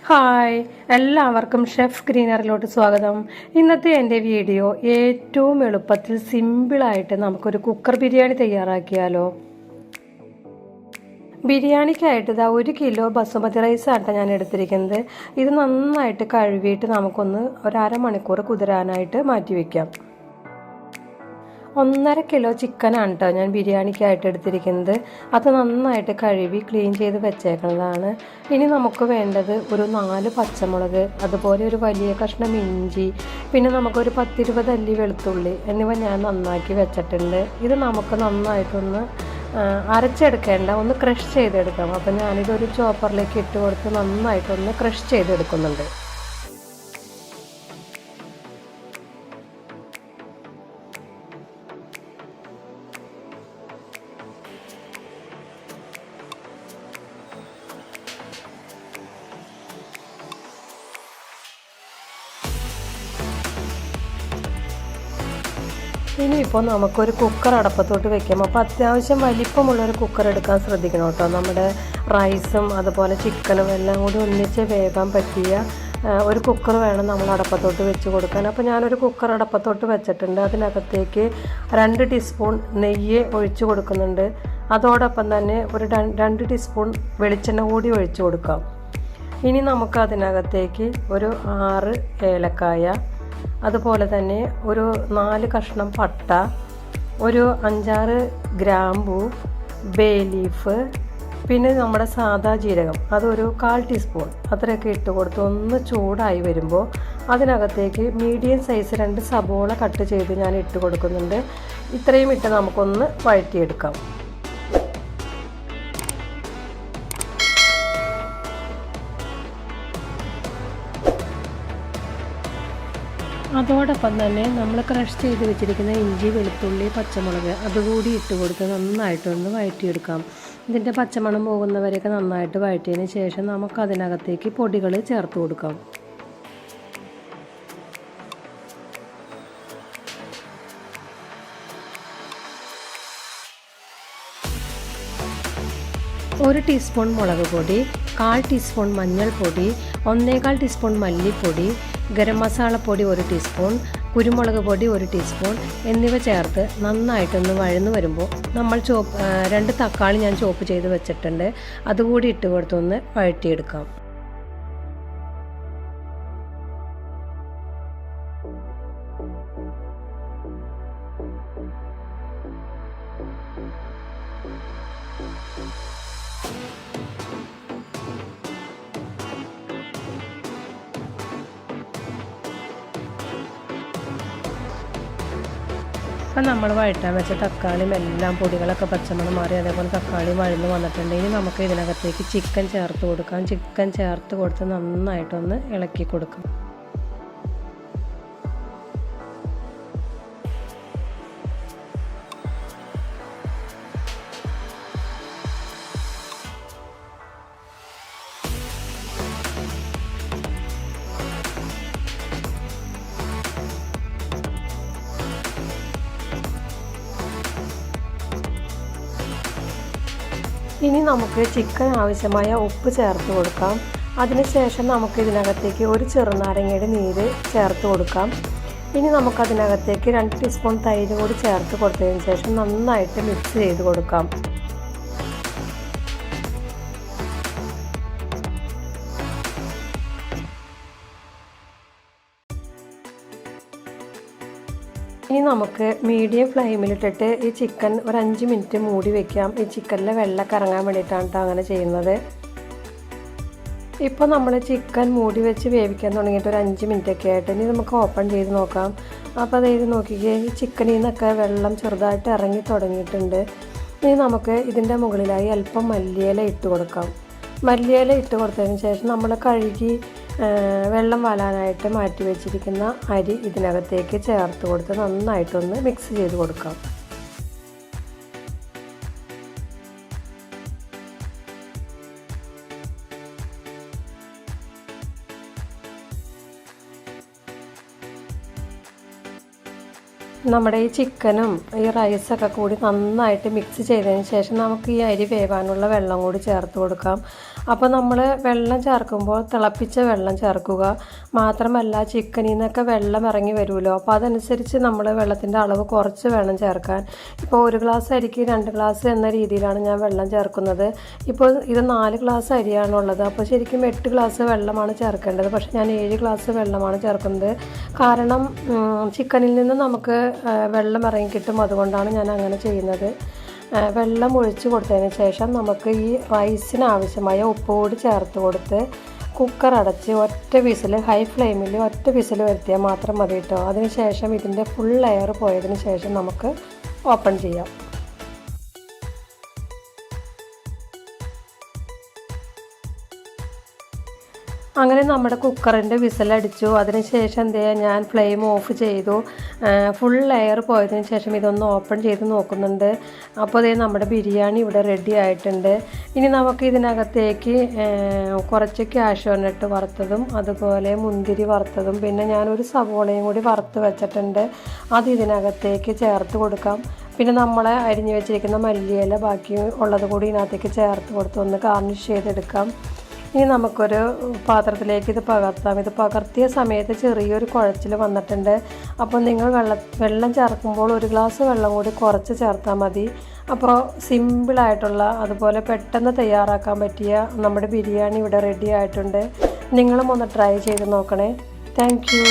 Hi, എല്ലാവർക്കും chef ഗ്രീനറിലോട്ട് സ്വാഗതം. ഇന്നത്തെ എൻ്റെ വീഡിയോ ഏറ്റവും എളുപ്പത്തിൽ സിമ്പിളായിട്ട് നമുക്കൊരു കുക്കർ ബിരിയാണി തയ്യാറാക്കിയാലോ. ബിരിയാണിക്കായിട്ട് ഇതാ 1 കിലോ ബസുമതി റൈസാണ് ഞാൻ എടുത്തിരിക്കുന്നത്. ഇത് നന്നായിട്ട് കഴുകിയിട്ട് നമുക്കൊന്ന് ഒരു അരമണിക്കൂർ കുതിരാനായിട്ട് മാറ്റി വയ്ക്കാം. 1.5 കിലോ ചിക്കനാണ് കേട്ടോ ഞാൻ ബിരിയാണിക്കായിട്ട് എടുത്തിരിക്കുന്നത്. അത് നന്നായിട്ട് കഴുകി ക്ലീൻ ചെയ്ത് വെച്ചേക്കുന്നതാണ്. ഇനി നമുക്ക് വേണ്ടത് ഒരു 4 പച്ചമുളക്, അതുപോലെ ഒരു വലിയ കഷ്ണം ഇഞ്ചി, പിന്നെ നമുക്കൊരു 10-20 അല്ലി വെളുത്തുള്ളി എന്നിവ ഞാൻ നന്നാക്കി വെച്ചിട്ടുണ്ട്. ഇത് നമുക്ക് നന്നായിട്ടൊന്ന് അരച്ചെടുക്കേണ്ട, ഒന്ന് ക്രഷ് ചെയ്തെടുക്കാം. അപ്പം ഞാനിതൊരു ചോപ്പറിലേക്ക് ഇട്ട് കൊടുത്ത് നന്നായിട്ടൊന്ന് ക്രഷ് ചെയ്തെടുക്കുന്നുണ്ട്. ഇനിയിപ്പോൾ നമുക്കൊരു കുക്കർ അടപ്പത്തോട്ട് വെക്കാം. അപ്പോൾ അത്യാവശ്യം വലിപ്പമുള്ളൊരു കുക്കർ എടുക്കാൻ ശ്രദ്ധിക്കണം കേട്ടോ. നമ്മുടെ റൈസും അതുപോലെ ചിക്കനും എല്ലാം കൂടി ഒന്നിച്ച് വേകാൻ പറ്റിയ ഒരു കുക്കർ വേണം നമ്മൾ അടപ്പത്തോട്ട് വെച്ച് കൊടുക്കാൻ. അപ്പോൾ ഞാനൊരു കുക്കർ അടപ്പത്തോട്ട് വെച്ചിട്ടുണ്ട്. അതിനകത്തേക്ക് 2 ടീസ്പൂൺ നെയ്യ് ഒഴിച്ചു കൊടുക്കുന്നുണ്ട്. അതോടൊപ്പം തന്നെ ഒരു 2 ടീസ്പൂൺ വെളിച്ചെണ്ണ കൂടി ഒഴിച്ചു കൊടുക്കാം. ഇനി നമുക്ക് അതിനകത്തേക്ക് ഒരു 6 ഏലക്കായ, അതുപോലെ തന്നെ ഒരു 4 കഷ്ണം പട്ട, ഒരു 5-6 ഗ്രാമ്പൂ, ബേ ലീഫ്, പിന്നെ നമ്മുടെ സാദാ ജീരകം അതൊരു 1/4 ടീസ്പൂൺ അത്രയൊക്കെ ഇട്ട് കൊടുത്ത് ഒന്ന് ചൂടായി വരുമ്പോൾ അതിനകത്തേക്ക് മീഡിയം സൈസ് 2 സബോള കട്ട് ചെയ്ത് ഞാൻ ഇട്ട് കൊടുക്കുന്നുണ്ട്. ഇത്രയും ഇട്ട് നമുക്കൊന്ന് വഴറ്റിയെടുക്കാം. അതോടൊപ്പം തന്നെ നമ്മൾ ക്രഷ് ചെയ്ത് വെച്ചിരിക്കുന്ന ഇഞ്ചി, വെളുത്തുള്ളി, പച്ചമുളക് അതുകൂടി ഇട്ട് കൊടുത്ത് നന്നായിട്ടൊന്ന് വഴറ്റിയെടുക്കാം. ഇതിൻ്റെ പച്ചമണം പോകുന്നവരെയൊക്കെ നന്നായിട്ട് വഴറ്റിയതിന് ശേഷം നമുക്ക് അതിനകത്തേക്ക് പൊടികൾ ചേർത്ത് കൊടുക്കാം. ഒരു ടീസ്പൂൺ മുളക് പൊടി, 1/4 ടീസ്പൂൺ മഞ്ഞൾപ്പൊടി, 1/4 ടീസ്പൂൺ മല്ലിപ്പൊടി, ഗരം മസാലപ്പൊടി 1 ടീസ്പൂൺ, കുരുമുളക് പൊടി 1 ടീസ്പൂൺ എന്നിവ ചേർത്ത് നന്നായിട്ടൊന്ന് വഴന്നു വരുമ്പോൾ നമ്മൾ 2 തക്കാളി ഞാൻ ചോപ്പ് ചെയ്ത് വെച്ചിട്ടുണ്ട്. അതുകൂടി ഇട്ട് കൊടുത്തൊന്ന് വഴറ്റിയെടുക്കാം. അപ്പം നമ്മൾ വഴറ്റാൻ വെച്ച തക്കാളിയും എല്ലാം പൊടികളൊക്കെ പച്ചമണം മാറി അതേപോലെ തക്കാളി വഴന്ന് വന്നിട്ടുണ്ട്. ഇനി നമുക്ക് ഇതിനകത്തേക്ക് ചിക്കൻ ചേർത്ത് കൊടുക്കാം. ചിക്കൻ ചേർത്ത് കൊടുത്ത് നന്നായിട്ടൊന്ന് ഇളക്കി കൊടുക്കാം. ഇനി നമുക്ക് ചിക്കൻ ആവശ്യമായ ഉപ്പ് ചേർത്ത് കൊടുക്കാം. അതിനുശേഷം നമുക്ക് ഇതിനകത്തേക്ക് ഒരു ചെറുനാരങ്ങയുടെ നീര് ചേർത്ത് കൊടുക്കാം. ഇനി നമുക്കതിനകത്തേക്ക് 2 ടീസ്പൂൺ തൈര് കൂടി ചേർത്ത് കൊടുത്തതിന് ശേഷം നന്നായിട്ട് മിക്സ് ചെയ്ത് കൊടുക്കാം. ഇനി നമുക്ക് മീഡിയം ഫ്ലെയിമിലിട്ടിട്ട് ഈ ചിക്കൻ ഒരു 5 മിനിറ്റ് മൂടി വയ്ക്കാം. ഈ ചിക്കനിലെ വെള്ളമൊക്കെ ഇറങ്ങാൻ വേണ്ടിയിട്ടാണ് അങ്ങനെ ചെയ്യുന്നത്. ഇപ്പോൾ നമ്മൾ ചിക്കൻ മൂടി വെച്ച് വേവിക്കാൻ തുടങ്ങിയിട്ട് ഒരു 5 മിനിറ്റൊക്കെ ആയിട്ട് ഇനി നമുക്ക് ഓപ്പൺ ചെയ്ത് നോക്കാം. അപ്പോൾ അതായത് നോക്കിക്കേ, ഈ ചിക്കനിൽ നിന്നൊക്കെ വെള്ളം ചെറുതായിട്ട് ഇറങ്ങി തുടങ്ങിയിട്ടുണ്ട്. ഇനി നമുക്ക് ഇതിൻ്റെ മുകളിലായി അല്പം മല്ലിയില ഇട്ട് കൊടുക്കാം. മല്ലിയില ഇട്ട് കൊടുത്തതിന് ശേഷം നമ്മൾ കഴുകി വെള്ളം വാലാനായിട്ട് മാറ്റി വെച്ചിരിക്കുന്ന അരി ഇതിനകത്തേക്ക് ചേർത്ത് കൊടുത്ത് നന്നായിട്ടൊന്ന് മിക്സ് ചെയ്ത് കൊടുക്കാം. നമ്മുടെ ഈ ചിക്കനും ഈ റൈസൊക്കെ കൂടി നന്നായിട്ട് മിക്സ് ചെയ്തതിന് ശേഷം നമുക്ക് ഈ അരി വേവാനുള്ള വെള്ളം കൂടി ചേർത്ത് കൊടുക്കാം. അപ്പോൾ നമ്മൾ വെള്ളം ചേർക്കുമ്പോൾ തിളപ്പിച്ച വെള്ളം ചേർക്കുക. മാത്രമല്ല ചിക്കനിൽ നിന്നൊക്കെ വെള്ളം ഇറങ്ങി വരുമല്ലോ, അപ്പോൾ അതനുസരിച്ച് നമ്മൾ വെള്ളത്തിൻ്റെ അളവ് കുറച്ച് വേണം ചേർക്കാൻ. ഇപ്പോൾ 1 ഗ്ലാസ് അരിക്ക് 2 ഗ്ലാസ് എന്ന രീതിയിലാണ് ഞാൻ വെള്ളം ചേർക്കുന്നത്. ഇപ്പോൾ ഇത് 4 ഗ്ലാസ് അരിയാണുള്ളത്, അപ്പോൾ ശരിക്കും 8 ഗ്ലാസ് വെള്ളമാണ് ചേർക്കേണ്ടത്. പക്ഷേ ഞാൻ 7 ഗ്ലാസ് വെള്ളമാണ് ചേർക്കുന്നത്. കാരണം ചിക്കനിൽ നിന്ന് നമുക്ക് വെള്ളം ഇറങ്ങി കിട്ടും, അതുകൊണ്ടാണ് ഞാൻ അങ്ങനെ ചെയ്യുന്നത്. വെള്ളം ഒഴിച്ച് കൊടുത്തതിന് ശേഷം നമുക്ക് ഈ റൈസിന് ആവശ്യമായ ഉപ്പ് കൂടി ചേർത്ത് കൊടുത്ത് കുക്കർ അടച്ച് ഒറ്റ വിസിൽ, ഹൈ ഫ്ലെയിമിൽ ഒറ്റ വിസിൽ വരുത്തിയാൽ മാത്രം മതി കേട്ടോ. അതിന് ശേഷം ഇതിൻ്റെ ഫുൾ എയർ പോയതിന് ശേഷം നമുക്ക് ഓപ്പൺ ചെയ്യാം. അങ്ങനെ നമ്മുടെ കുക്കറിൻ്റെ വിസിലടിച്ചു. അതിനുശേഷം എന്ത് ചെയ്യുക, ഞാൻ ഫ്ലെയിം ഓഫ് ചെയ്തു. ഫുൾ എയർ പോയതിന് ശേഷം ഇതൊന്ന് ഓപ്പൺ ചെയ്ത് നോക്കുന്നുണ്ട്. അപ്പോൾ അതേ നമ്മുടെ ബിരിയാണി ഇവിടെ റെഡി ആയിട്ടുണ്ട്. ഇനി നമുക്ക് ഇതിനകത്തേക്ക് കുറച്ച് കാഷ്യൂ നട്ട് വറുത്തതും അതുപോലെ മുന്തിരി വറുത്തതും പിന്നെ ഞാനൊരു സവോളയും കൂടി വറുത്ത് വെച്ചിട്ടുണ്ട്, അത് ഇതിനകത്തേക്ക് ചേർത്ത് കൊടുക്കാം. പിന്നെ നമ്മൾ അരിഞ്ഞു വെച്ചിരിക്കുന്ന മല്ലിയില ബാക്കി ഉള്ളത് കൂടി ഇതിനകത്തേക്ക് ചേർത്ത് കൊടുത്ത് ഒന്ന് ഗാർണിഷ് ചെയ്തെടുക്കാം. ഇനി നമുക്കൊരു പാത്രത്തിലേക്ക് ഇത് പകർത്താം. ഇത് പകർത്തിയ സമയത്ത് ചെറിയൊരു കുഴച്ചിൽ വന്നിട്ടുണ്ട്. അപ്പോൾ നിങ്ങൾ വെള്ളം ചേർക്കുമ്പോൾ 1 ഗ്ലാസ് വെള്ളം കൂടി കുറച്ച് ചേർത്താൽ മതി. അപ്പോൾ സിമ്പിളായിട്ടുള്ള അതുപോലെ പെട്ടെന്ന് തയ്യാറാക്കാൻ പറ്റിയ നമ്മുടെ ബിരിയാണി ഇവിടെ റെഡി ആയിട്ടുണ്ട്. നിങ്ങളും ഒന്ന് ട്രൈ ചെയ്ത് നോക്കണേ. Thank you.